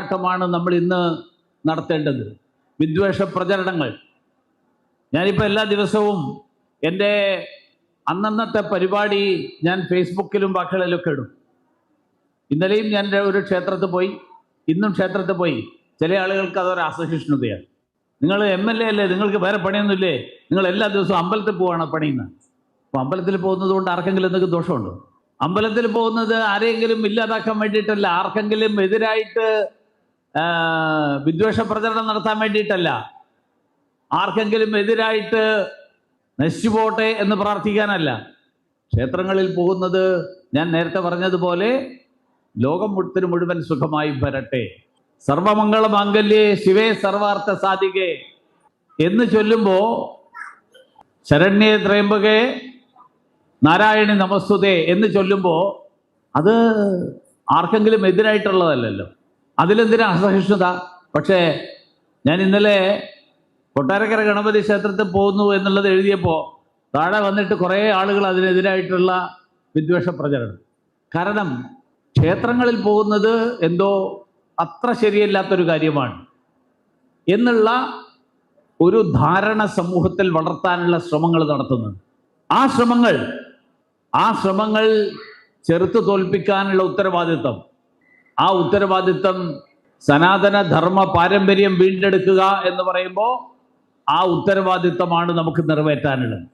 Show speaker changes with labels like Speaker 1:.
Speaker 1: പോരാട്ടമാണ് നമ്മൾ ഇന്ന് നടത്തേണ്ടത്. വിദ്വേഷ പ്രചരണങ്ങൾ, ഞാനിപ്പോൾ എല്ലാ ദിവസവും എൻ്റെ അന്നന്നത്തെ പരിപാടി ഞാൻ ഫേസ്ബുക്കിലും ബാക്കികളിലൊക്കെ ഇടും. ഇന്നലെയും ഞാൻ ഒരു ക്ഷേത്രത്തിൽ പോയി, ഇന്നും ക്ഷേത്രത്തിൽ പോയി. ചില ആളുകൾക്ക് അതൊരു അസഹിഷ്ണുതയാണ്. നിങ്ങൾ MLA അല്ലേ, നിങ്ങൾക്ക് വേറെ പണിയൊന്നുമില്ലേ, നിങ്ങൾ എല്ലാ ദിവസവും അമ്പലത്തിൽ പോവാണ് പണിയുന്നത്. അപ്പോൾ അമ്പലത്തിൽ പോകുന്നത് കൊണ്ട് ആർക്കെങ്കിലും എന്തെങ്കിലും ദോഷമുണ്ടോ? അമ്പലത്തിൽ പോകുന്നത് ആരെങ്കിലും ഇല്ലാതാക്കാൻ വേണ്ടിയിട്ടല്ല, ആർക്കെങ്കിലും എതിരായിട്ട് വിദ്വേഷ പ്രചരണം നടത്താൻ വേണ്ടിയിട്ടല്ല, ആർക്കെങ്കിലും എതിരായിട്ട് നശിച്ചു പോട്ടെ എന്ന് പ്രാർത്ഥിക്കാനല്ല. ക്ഷേത്രങ്ങളിൽ പോകുന്നത് ഞാൻ നേരത്തെ പറഞ്ഞതുപോലെ ലോകം മുഴുവൻ സുഖമായി വരട്ടെ, സർവമംഗള മാംഗല്യേ ശിവേ സർവാർത്ഥ സാധികേ എന്ന് ചൊല്ലുമ്പോൾ, ശരണ്യേ ത്രയംബകേ നാരായണി നമസ്തുതേ എന്ന് ചൊല്ലുമ്പോൾ അത് ആർക്കെങ്കിലും എതിരായിട്ടുള്ളതല്ലല്ലോ. അതിലെന്തിനാ അസഹിഷ്ണുത? പക്ഷേ ഞാൻ ഇന്നലെ കൊട്ടാരക്കര ഗണപതി ക്ഷേത്രത്തിൽ പോകുന്നു എന്നുള്ളത് എഴുതിയപ്പോൾ താഴെ വന്നിട്ട് കുറേ ആളുകൾ അതിനെതിരായിട്ടുള്ള വിദ്വേഷ പ്രചരണം. കാരണം ക്ഷേത്രങ്ങളിൽ പോകുന്നത് എന്തോ അത്ര ശരിയല്ലാത്തൊരു കാര്യമാണ് എന്നുള്ള ഒരു ധാരണ സമൂഹത്തിൽ വളർത്താനുള്ള ശ്രമങ്ങൾ നടത്തുന്നത്. ആ ശ്രമങ്ങൾ ചെറുത്തു തോൽപ്പിക്കാനുള്ള ഉത്തരവാദിത്വം സനാതന ധർമ്മ പാരമ്പര്യം വീണ്ടെടുക്കുക എന്ന് പറയുമ്പോൾ ആ ഉത്തരവാദിത്വമാണ് നമുക്ക് നിറവേറ്റാനുള്ളത്.